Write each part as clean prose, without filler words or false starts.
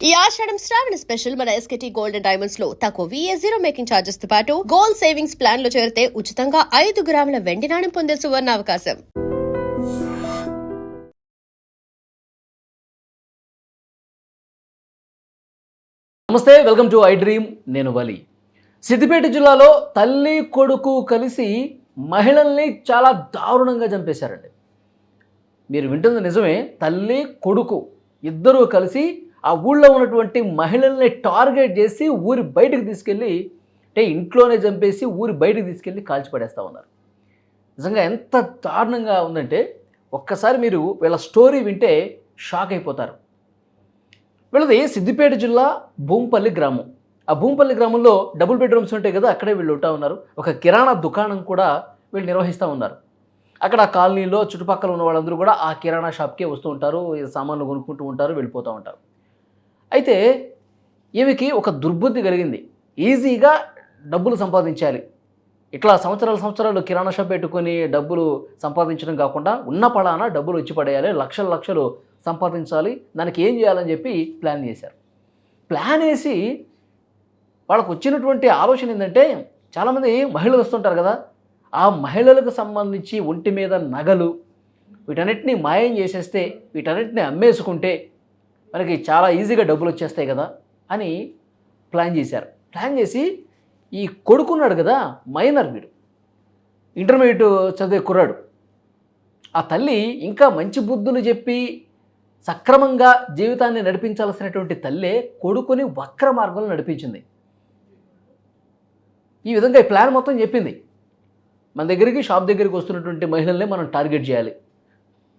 ఈ ఆషాఢం శ్రావణ స్పెషల్ మన ఎస్కేటీ gold and diamonds లో తక్కువ VA0 మేకింగ్ ఛార్జెస్ తో పాటు గోల్డ్ సేవింగ్స్ ప్లాన్ లో చేరితే ఉచితంగా 5 గ్రాముల వెండి నాణెం పొందే సువర్ణ అవకాశం. నమస్తే, వెల్కమ్ టు ఐ డ్రీమ్. నేను వలి. సిద్దిపేట జిల్లాలో తల్లి కొడుకు కలిసి మహిళల్ని చాలా దారుణంగా చంపేశారండి. మీరు వింటుంది నిజమే. తల్లి కొడుకు ఇద్దరూ కలిసి ఆ ఊళ్ళో ఉన్నటువంటి మహిళల్ని టార్గెట్ చేసి ఊరి బయటకు తీసుకెళ్ళి, అంటే ఇంట్లోనే చంపేసి ఊరి బయటకు తీసుకెళ్ళి కాల్చిపడేస్తూ ఉన్నారు. నిజంగా ఎంత దారుణంగా ఉందంటే ఒక్కసారి మీరు వీళ్ళ స్టోరీ వింటే షాక్ అయిపోతారు. వీళ్ళది సిద్దిపేట జిల్లా భూంపల్లి గ్రామం. ఆ భూంపల్లి గ్రామంలో డబుల్ బెడ్రూమ్స్ ఉంటాయి కదా, అక్కడే వీళ్ళు ఉంటా ఉన్నారు. ఒక కిరాణా దుకాణం కూడా వీళ్ళు నిర్వహిస్తూ ఉన్నారు. అక్కడ ఆ కాలనీలో చుట్టుపక్కల ఉన్న వాళ్ళందరూ కూడా ఆ కిరాణా షాప్కే వస్తూ ఉంటారు, సామాన్లు కొనుక్కుంటూ ఉంటారు, వెళ్ళిపోతూ ఉంటారు. అయితే ఈమెకి ఒక దుర్బుద్ధి కలిగింది. ఈజీగా డబ్బులు సంపాదించాలి, ఇట్లా సంవత్సరాలు కిరాణా షాప్ పెట్టుకొని డబ్బులు సంపాదించడం కాకుండా ఉన్న పడాన డబ్బులు వచ్చి పడేయాలి, లక్షలు సంపాదించాలి, దానికి ఏం చేయాలని చెప్పి ప్లాన్ చేశారు. ప్లాన్ వేసి వాళ్ళకు వచ్చినటువంటి ఆలోచన ఏంటంటే, చాలామంది మహిళలు వస్తుంటారు కదా, ఆ మహిళలకు సంబంధించి ఒంటి మీద నగలు వీటన్నిటిని మాయం చేసేస్తే, వీటన్నిటిని అమ్మేసుకుంటే మనకి చాలా ఈజీగా డబ్బులు వచ్చేస్తాయి కదా అని ప్లాన్ చేశారు. ప్లాన్ చేసి ఈ కొడుకున్నాడు కదా, మైనర్, వీడు ఇంటర్మీడియట్ చదివే కుర్రాడు. ఆ తల్లి ఇంకా మంచి బుద్ధులు చెప్పి సక్రమంగా జీవితాన్ని నడిపించాల్సినటువంటి తల్లే కొడుకుని వక్ర మార్గంలో నడిపించింది. ఈ విధంగా ఈ ప్లాన్ మొత్తం చెప్పింది. మన దగ్గరికి షాప్ దగ్గరికి వస్తున్నటువంటి మహిళల్ని మనం టార్గెట్ చేయాలి,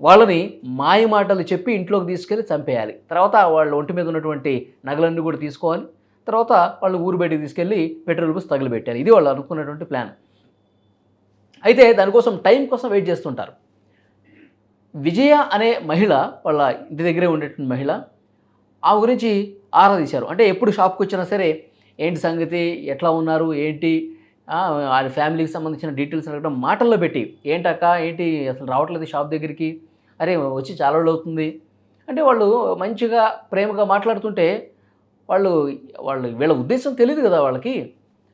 వాళ్ళని మాయ మాటలు చెప్పి ఇంట్లోకి తీసుకెళ్ళి చంపేయాలి, తర్వాత వాళ్ళ ఒంటి మీద ఉన్నటువంటి నగలన్నీ కూడా తీసుకోవాలి, తర్వాత వాళ్ళు ఊరు బయటికి తీసుకెళ్ళి పెట్రోల్ బస్ తగిలిపెట్టాలి. ఇది వాళ్ళు అనుకున్నటువంటి ప్లాన్. అయితే దానికోసం టైం కోసం వెయిట్ చేస్తుంటారు. విజయ అనే మహిళ, వాళ్ళ ఇంటి దగ్గరే ఉండేటువంటి మహిళ, ఆ గురించి ఆరా తీశారు. అంటే ఎప్పుడు షాప్కి వచ్చినా సరే ఏంటి సంగతి, ఎట్లా ఉన్నారు, ఏంటి వాళ్ళ ఫ్యామిలీకి సంబంధించిన డీటెయిల్స్ అడగడం, మాటల్లో పెట్టి ఏంటక్క ఏంటి అసలు రావట్లేదు షాప్ దగ్గరికి, అరే వచ్చి చాలా రోజులు అవుతుంది అంటే వాళ్ళు మంచిగా ప్రేమగా మాట్లాడుతుంటే వాళ్ళు వీళ్ళ ఉద్దేశం తెలియదు కదా వాళ్ళకి,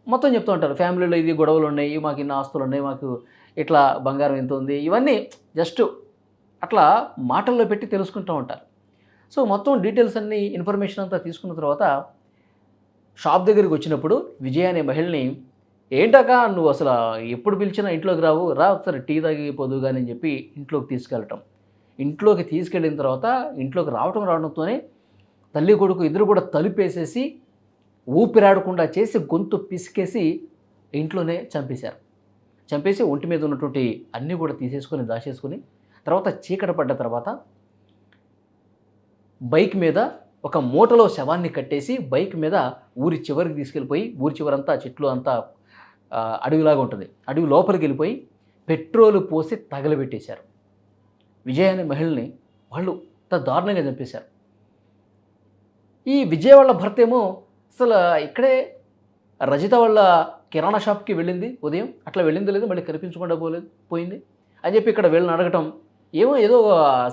మొత్తం చెప్తూ ఉంటారు. ఫ్యామిలీలో ఇది గొడవలు ఉన్నాయి, మాకు ఇన్ని ఆస్తులు ఉన్నాయి, మాకు ఇట్లా బంగారం ఎంత ఉంది, ఇవన్నీ జస్ట్ అట్లా మాటల్లో పెట్టి తెలుసుకుంటూ ఉంటారు. సో మొత్తం డీటెయిల్స్ అన్నీ ఇన్ఫర్మేషన్ అంతా తీసుకున్న తర్వాత షాప్ దగ్గరికి వచ్చినప్పుడు విజయ అనే మహిళని, ఏంటక్క నువ్వు అసలు ఎప్పుడు పిలిచినా ఇంట్లోకి రావు, రా ఒకసారి టీ తాగి పొదువు కానీ అని చెప్పి ఇంట్లోకి తీసుకెళ్ళటం. ఇంట్లోకి తీసుకెళ్ళిన తర్వాత ఇంట్లోకి రావడంతోనే తల్లి కొడుకు ఇద్దరు కూడా తలుపేసేసి ఊపిరాడకుండా చేసి గొంతు పిసికేసి ఇంట్లోనే చంపేశారు. చంపేసి ఒంటి మీద ఉన్నటువంటి అన్నీ కూడా తీసేసుకొని దాచేసుకొని, తర్వాత చీకటి పడ్డ తర్వాత బైక్ మీద ఒక మూటలో శవాన్ని కట్టేసి బైక్ మీద ఊరి చివరికి తీసుకెళ్ళిపోయి, ఊరి చివరంతా చెట్లు అంతా అడవిలాగా ఉంటుంది, అడవి లోపలికి వెళ్ళిపోయి పెట్రోలు పోసి తగలబెట్టేశారు. విజయ అనే మహిళని వాళ్ళు అంత దారుణంగా చంపేశారు. ఈ విజయ వాళ్ళ భర్త ఏమో అసలు ఇక్కడే రజిత వాళ్ళ కిరాణా షాప్కి వెళ్ళింది, ఉదయం అట్లా వెళ్ళింది లేదు, మళ్ళీ కనిపించకుండా పోయింది అని చెప్పి ఇక్కడ వీళ్ళని అడగటం, ఏదో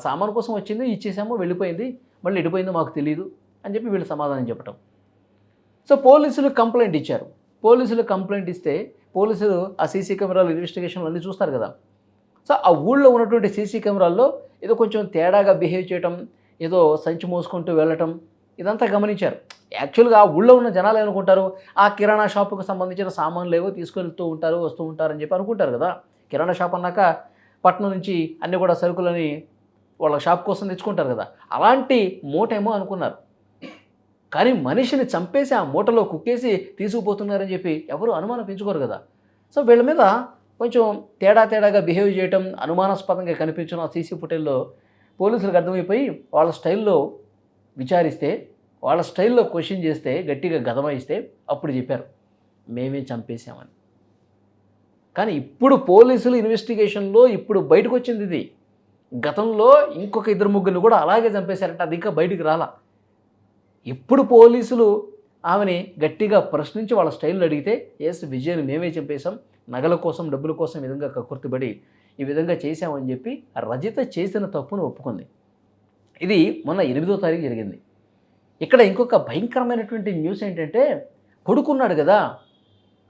సామాను కోసం వచ్చింది, ఇచ్చేసామో వెళ్ళిపోయింది, మళ్ళీ ఎడిపోయిందో మాకు తెలియదు అని చెప్పి వీళ్ళు సమాధానం చెప్పటం. సో పోలీసులు కంప్లైంట్ ఇచ్చారు. పోలీసులు కంప్లైంట్ ఇస్తే పోలీసులు ఆ సీసీ కెమెరాలు ఇన్వెస్టిగేషన్లు అన్నీ చూస్తారు కదా. సో ఆ ఊళ్ళో ఉన్నటువంటి సీసీ కెమెరాల్లో ఏదో కొంచెం తేడాగా బిహేవ్ చేయటం, ఏదో సంచి మోసుకుంటూ వెళ్ళటం, ఇదంతా గమనించారు. యాక్చువల్గా ఆ ఊళ్ళో ఉన్న జనాలు ఏమనుకుంటారు, ఆ కిరాణా షాపుకు సంబంధించిన సామాన్లు ఏవో తీసుకెళ్తూ ఉంటారు, వస్తూ ఉంటారని చెప్పి అనుకుంటారు కదా. కిరాణా షాప్ అన్నాక పట్నం నుంచి అన్నీ కూడా సరుకులని వాళ్ళ షాప్ కోసం తెచ్చుకుంటారు కదా, అలాంటి మూటేమో అనుకున్నారు. కానీ మనిషిని చంపేసి ఆ మూటలో కుక్కేసి తీసుకుపోతున్నారని చెప్పి ఎవరు అనుమానం పెంచుకోరు కదా. సో వీళ్ళ మీద కొంచెం తేడాగా బిహేవ్ చేయటం, అనుమానాస్పదంగా కనిపించడం ఆ సీసీ ఫుటేజ్లో పోలీసులకు అర్థమైపోయి వాళ్ళ స్టైల్లో విచారిస్తే, వాళ్ళ స్టైల్లో క్వశ్చన్ చేస్తే, గట్టిగా గదమాయిస్తే అప్పుడు చెప్పారు మేమే చంపేశామని. కానీ ఇప్పుడు పోలీసులు ఇన్వెస్టిగేషన్లో ఇప్పుడు బయటకు వచ్చింది ఇది. గతంలో ఇంకొక 2-3 కూడా అలాగే చంపేశారంటే అది ఇంకా బయటికి రాలా. ఇప్పుడు పోలీసులు ఆమెని గట్టిగా ప్రశ్నించి వాళ్ళ స్టైల్లో అడిగితే, విజయని మేమే చంపేశాం, నగల కోసం డబ్బుల కోసం ఈ విధంగా కక్కుర్తిపడి ఈ విధంగా చేశామని చెప్పి రజిత చేసిన తప్పును ఒప్పుకుంది. ఇది మొన్న 8వ తారీఖు జరిగింది. ఇక్కడ ఇంకొక భయంకరమైనటువంటి న్యూస్ ఏంటంటే, కొడుకున్నాడు కదా,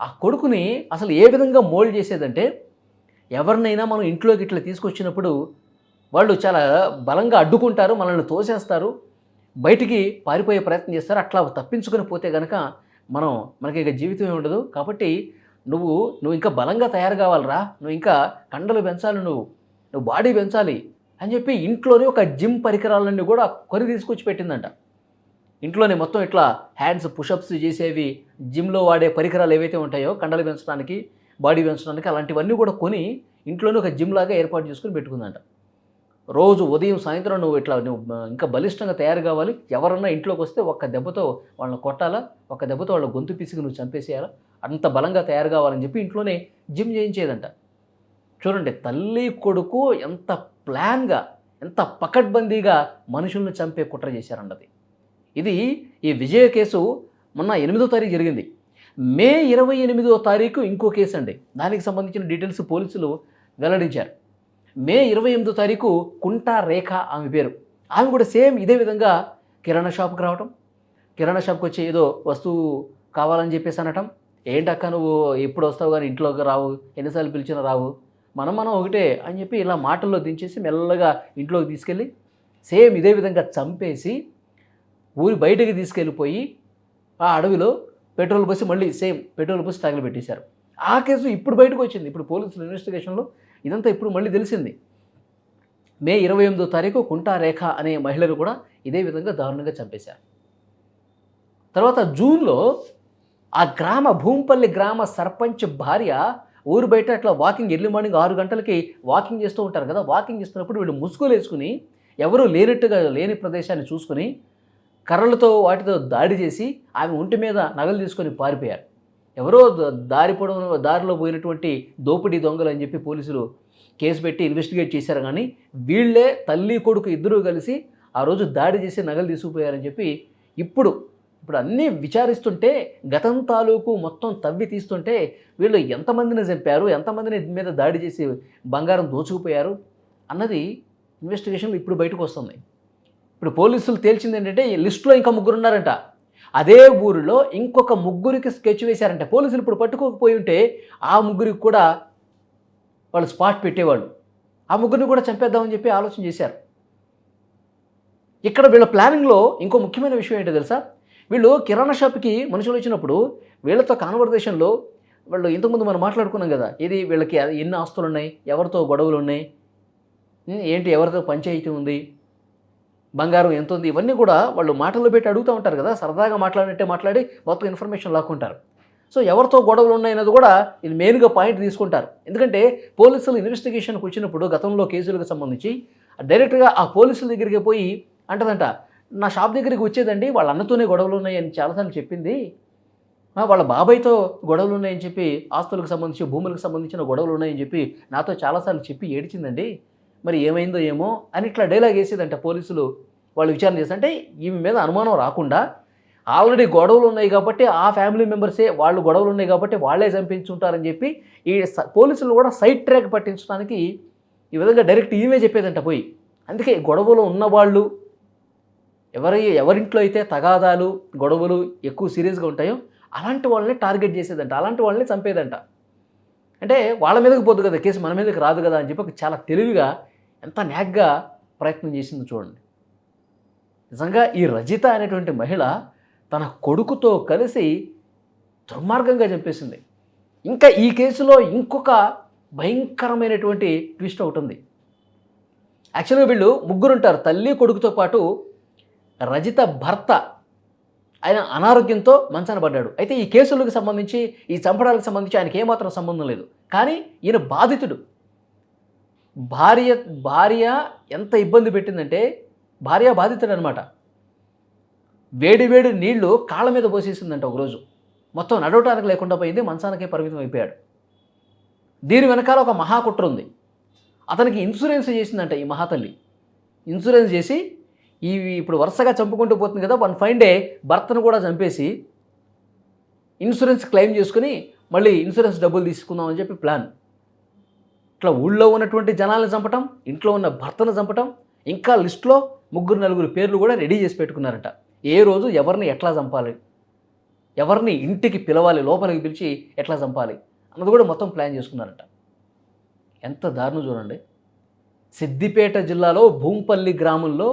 ఆ కొడుకుని అసలు ఏ విధంగా మోల్డ్ చేసేదంటే, ఎవరినైనా మనం ఇంట్లోకి ఇట్లా తీసుకొచ్చినప్పుడు వాళ్ళు చాలా బలంగా అడ్డుకుంటారు, మనల్ని తోసేస్తారు, బయటికి పారిపోయే ప్రయత్నం చేస్తారు. అట్లా తప్పించుకొని పోతే గనక మనకి ఇక జీవితమే ఉండదు. కాబట్టి నువ్వు ఇంకా బలంగా తయారు కావాలిరా, నువ్వు ఇంకా కండలు పెంచాలి, నువ్వు బాడీ పెంచాలి అని చెప్పి ఇంట్లోనే ఒక జిమ్ పరికరాలన్నీ కూడా కొని తీసుకొచ్చి పెట్టిందంట. ఇంట్లోనే మొత్తం ఇట్లా హ్యాండ్స్ పుషప్స్ చేసేవి, జిమ్లో వాడే పరికరాలు ఏవైతే ఉంటాయో కండలు పెంచడానికి, బాడీ పెంచడానికి, అలాంటివన్నీ కూడా కొని ఇంట్లోనే ఒక జిమ్ లాగా ఏర్పాటు చేసుకుని పెట్టుకుందంట. రోజు ఉదయం సాయంత్రం నువ్వు ఇంకా బలిష్టంగా తయారు కావాలి, ఎవరన్నా ఇంట్లోకి వస్తే ఒక్క దెబ్బతో వాళ్ళని కొట్టాలా, ఒక్క దెబ్బతో వాళ్ళ గొంతు పిసికి నువ్వు చంపేసేయాలా, అంత బలంగా తయారు కావాలని చెప్పి ఇంట్లోనే జిమ్ చేయించేదంట. చూడండి, తల్లి కొడుకు ఎంత ప్లాన్గా, ఎంత పకడ్బందీగా మనుషులను చంపే కుట్ర చేశారన్నది. ఇది ఈ విజయ కేసు మొన్న 8వ తారీఖు జరిగింది. మే 28వ తారీఖు ఇంకో కేసు అండి. దానికి సంబంధించిన డీటెయిల్స్ పోలీసులు వెల్లడించారు. మే 28వ తారీఖు కుంటా రేఖ ఆమె పేరు. ఆమె కూడా సేమ్ ఇదే విధంగా కిరాణా షాప్కి రావటం, కిరాణా షాప్కి వచ్చి ఏదో వస్తువు కావాలని చెప్పేసి అనటం, ఏంటక్క నువ్వు ఎప్పుడు వస్తావు కానీ ఇంట్లోకి రావు, ఎన్నిసార్లు పిలిచినా రావు, మనం ఒకటే అని చెప్పి ఇలా మాటల్లో దించేసి మెల్లగా ఇంట్లోకి తీసుకెళ్ళి సేమ్ ఇదే విధంగా చంపేసి ఊరి బయటకి తీసుకెళ్ళిపోయి ఆ అడవిలో పెట్రోల్ పోసి మళ్ళీ సేమ్ పెట్రోల్ పోసి తగలబెట్టేశారు. ఆ కేసు ఇప్పుడు బయటకు వచ్చింది. ఇప్పుడు పోలీసుల ఇన్వెస్టిగేషన్లో ఇదంతా ఇప్పుడు మళ్ళీ తెలిసింది. మే 28వ తారీఖు కుంటా రేఖ అనే మహిళను కూడా ఇదే విధంగా దారుణంగా చంపేశారు. తర్వాత జూన్లో ఆ భూంపల్లి గ్రామ సర్పంచ్ భార్య ఊరు బయట అట్లా వాకింగ్, ఎర్లీ మార్నింగ్ 6 గంటలకి వాకింగ్ చేస్తూ ఉంటారు కదా, వాకింగ్ చేస్తున్నప్పుడు వీళ్ళు ముసుగులు వేసుకుని ఎవరూ లేని ప్రదేశాన్ని చూసుకుని కర్రలతో వాటితో దాడి చేసి ఆమె ఒంటి మీద నగలు తీసుకొని పారిపోయారు. ఎవరో దారిలో పోయినటువంటి దోపిడీ దొంగలు అని చెప్పి పోలీసులు కేసు పెట్టి ఇన్వెస్టిగేట్ చేశారు. కానీ వీళ్ళే తల్లి కొడుకు ఇద్దరూ కలిసి ఆ రోజు దాడి చేసి నగలు తీసుకుపోయారని చెప్పి ఇప్పుడు అన్నీ విచారిస్తుంటే, గతం తాలూకు మొత్తం తవ్వి తీస్తుంటే వీళ్ళు ఎంతమందిని చంపారు, ఎంతమందిని మీద దాడి చేసి బంగారం దోచుకుపోయారు అన్నది ఇన్వెస్టిగేషన్లో ఇప్పుడు బయటకు వస్తుంది. ఇప్పుడు పోలీసులు తేల్చింది ఏంటంటే, ఈ లిస్టులో ఇంకా 3 ఉన్నారంట. అదే ఊరిలో ఇంకొక 3కి స్కెచ్ వేశారంట. పోలీసులు ఇప్పుడు పట్టుకోకపోయి ఉంటే ఆ 3కి కూడా వాళ్ళు స్పాట్ పెట్టేవాళ్ళు. ఆ 3ని కూడా చంపేద్దామని చెప్పి ఆలోచన చేశారు. ఇక్కడ వీళ్ళ ప్లానింగ్లో ఇంకో ముఖ్యమైన విషయం ఏంటో తెలుసా, వీళ్ళు కిరాణా షాప్కి మనుషులు వచ్చినప్పుడు వీళ్ళతో కాన్వర్జేషన్లో వాళ్ళు ఇంతకుముందు మనం మాట్లాడుకున్నాం కదా, ఇది వీళ్ళకి ఎన్ని ఆస్తులు ఉన్నాయి, ఎవరితో గొడవలు ఉన్నాయి, ఏంటి ఎవరితో పంచాయతీ ఉంది, బంగారం ఎంత ఉంది, ఇవన్నీ కూడా వాళ్ళు మాటల్లో పెట్టి అడుగుతూ ఉంటారు కదా, సరదాగా మాట్లాడినట్టే మాట్లాడి మొత్తం ఇన్ఫర్మేషన్ లాక్కుంటారు. సో ఎవరితో గొడవలు ఉన్నాయన్నది కూడా ఇది మెయిన్గా పాయింట్ తీసుకుంటారు. ఎందుకంటే పోలీసులు ఇన్వెస్టిగేషన్కి వచ్చినప్పుడు గతంలో కేసులకు సంబంధించి డైరెక్ట్గా ఆ పోలీసుల దగ్గరికి పోయి అంటదంట, నా షాప్ దగ్గరికి వచ్చేదండి వాళ్ళ అన్నతోనే గొడవలు ఉన్నాయని చాలాసార్లు చెప్పింది, వాళ్ళ బాబాయ్తో గొడవలు ఉన్నాయని చెప్పి, ఆస్తులకు సంబంధించి భూములకు సంబంధించిన గొడవలు ఉన్నాయని చెప్పి నాతో చాలాసార్లు చెప్పి ఏడ్చిందండి, మరి ఏమైందో ఏమో అని ఇట్లా డైలాగ్ వేసేదంట. పోలీసులు వాళ్ళు విచారణ చేస్తుంటే ఈమె మీద అనుమానం రాకుండా ఆల్రెడీ గొడవలు ఉన్నాయి కాబట్టి ఆ ఫ్యామిలీ మెంబర్సే వాళ్ళు గొడవలు ఉన్నాయి కాబట్టి వాళ్ళే చంపించుంటారని చెప్పి ఈ పోలీసులు కూడా సైడ్ ట్రాక్ పట్టించడానికి ఈ విధంగా డైరెక్ట్ ఈమె చెప్పేదంట పోయి. అందుకే గొడవలు ఉన్నవాళ్ళు ఎవరింట్లో అయితే తగాదాలు గొడవలు ఎక్కువ సీరియస్గా ఉంటాయో అలాంటి వాళ్ళని టార్గెట్ చేసేదంట, అలాంటి వాళ్ళని చంపేదంట. అంటే వాళ్ళ మీదకి పోదు కదా కేసు, మన మీదకి రాదు కదా అని చెప్పి చాలా తెలివిగా ఎంత న్యాగ్గా ప్రయత్నం చేసిందో చూడండి. నిజంగా ఈ రజిత అనేటువంటి మహిళ తన కొడుకుతో కలిసి దుర్మార్గంగా చంపేసింది. ఇంకా ఈ కేసులో ఇంకొక భయంకరమైనటువంటి ట్విస్ట్ ఒకటి ఉంది. యాక్చువల్గా వీళ్ళు 3 ఉంటారు, తల్లి కొడుకుతో పాటు రజిత భర్త ఆయన అనారోగ్యంతో మంచాన పడ్డాడు. అయితే ఈ కేసులకు సంబంధించి, ఈ చంపడాలకు సంబంధించి ఆయనకి ఏమాత్రం సంబంధం లేదు. కానీ ఈయన బాధితుడు. భార్య ఎంత ఇబ్బంది పెట్టిందంటే, భార్య బాధితుడు అనమాట. వేడి నీళ్లు కాళ్ళ మీద పోసేసిందంట ఒకరోజు. మొత్తం నడవటానికి లేకుండా పోయింది, మంచానికే పరిమితం అయిపోయాడు. దీని వెనకాల ఒక మహాకుట్ర ఉంది. అతనికి ఇన్సూరెన్స్ చేసిందంట ఈ మహాతల్లి. ఇన్సూరెన్స్ చేసి ఇప్పుడు వరుసగా చంపుకుంటూ పోతుంది కదా, వన్ ఫైన్ డే భర్తను కూడా చంపేసి ఇన్సూరెన్స్ క్లెయిమ్ చేసుకుని మళ్ళీ ఇన్సూరెన్స్ డబ్బులు తీసుకుందామని చెప్పి ప్లాన్. ఇట్లా ఊళ్ళో ఉన్నటువంటి జనాలను చంపటం, ఇంట్లో ఉన్న భర్తను చంపటం, ఇంకా లిస్టులో 3-4 పేర్లు కూడా రెడీ చేసి పెట్టుకున్నారట. ఏ రోజు ఎవరిని ఎట్లా చంపాలి, ఎవరిని ఇంటికి పిలవాలి, లోపలికి పిలిచి ఎట్లా చంపాలి అన్నది కూడా మొత్తం ప్లాన్ చేసుకున్నారట. ఎంత దారుణం చూడండి. సిద్దిపేట జిల్లాలో భూంపల్లి గ్రామంలో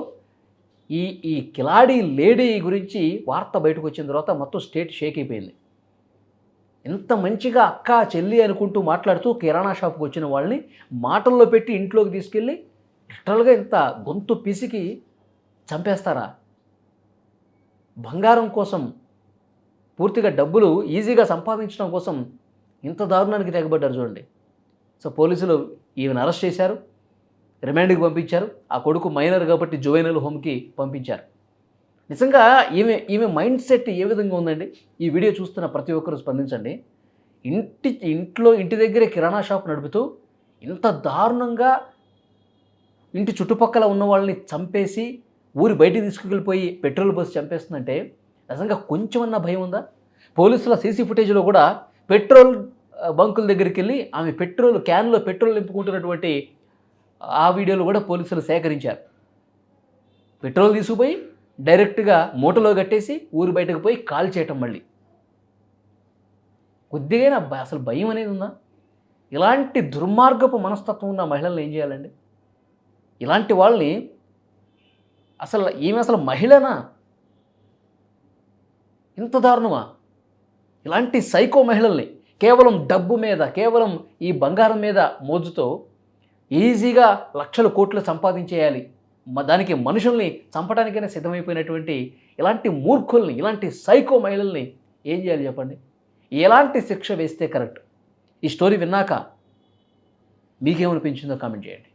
ఈ కిలాడి లేడీ గురించి వార్త బయటకు వచ్చిన తర్వాత మొత్తం స్టేట్ షేక్ అయిపోయింది. ఎంత మంచిగా అక్క చెల్లి అనుకుంటూ మాట్లాడుతూ కిరాణా షాప్కి వచ్చిన వాళ్ళని మాటల్లో పెట్టి ఇంట్లోకి తీసుకెళ్ళి లిటరల్గా ఇంత గొంతు పిసికి చంపేస్తారా? బంగారం కోసం, పూర్తిగా డబ్బులు ఈజీగా సంపాదించడం కోసం ఇంత దారుణానికి తెగబడ్డారు చూడండి. సో పోలీసులు ఈమెను అరెస్ట్ చేశారు, రిమాండ్కి పంపించారు. ఆ కొడుకు మైనర్ కాబట్టి జువైనల్ హోమ్కి పంపించారు. నిజంగా ఈమె మైండ్ సెట్ ఏ విధంగా ఉందండి? ఈ వీడియో చూస్తున్న ప్రతి ఒక్కరూ స్పందించండి. ఇంటి దగ్గరే కిరాణా షాప్ నడుపుతూ ఇంత దారుణంగా ఇంటి చుట్టుపక్కల ఉన్న వాళ్ళని చంపేసి ఊరి బయటికి తీసుకెళ్ళిపోయి పెట్రోల్ పోసి చంపేస్తుందంటే నిజంగా కొంచెమన్నా భయం ఉందా? పోలీసుల సీసీ ఫుటేజ్లో కూడా పెట్రోల్ బంకుల దగ్గరికి వెళ్ళి ఆమె క్యాన్లో పెట్రోల్ నింపుకుంటున్నటువంటి ఆ వీడియోలు కూడా పోలీసులు సేకరించారు. పెట్రోల్ తీసుకుపోయి డైరెక్ట్గా మూటలో కట్టేసి ఊరు బయటకు పోయి కాల్ చేయటం. మళ్ళీ కొద్దిగా అసలు భయం అనేది ఉందా? ఇలాంటి దుర్మార్గపు మనస్తత్వం ఉన్న మహిళలను ఏం చేయాలండి? ఇలాంటి వాళ్ళని ఈమె అసలు మహిళనా? ఇంత దారుణమా? ఇలాంటి సైకో మహిళల్ని కేవలం డబ్బు మీద, కేవలం ఈ బంగారం మీద మోజుతో ఈజీగా లక్షలు కోట్లు సంపాదించేయాలి, దానికి మనుషుల్ని చంపడానికైనా సిద్ధమైపోయినటువంటి ఇలాంటి మూర్ఖుల్ని, ఇలాంటి సైకో మహిళల్ని ఏం చేయాలి చెప్పండి? ఎలాంటి శిక్ష వేస్తే కరెక్ట్? ఈ స్టోరీ విన్నాక మీకేమనిపించిందో కామెంట్ చేయండి.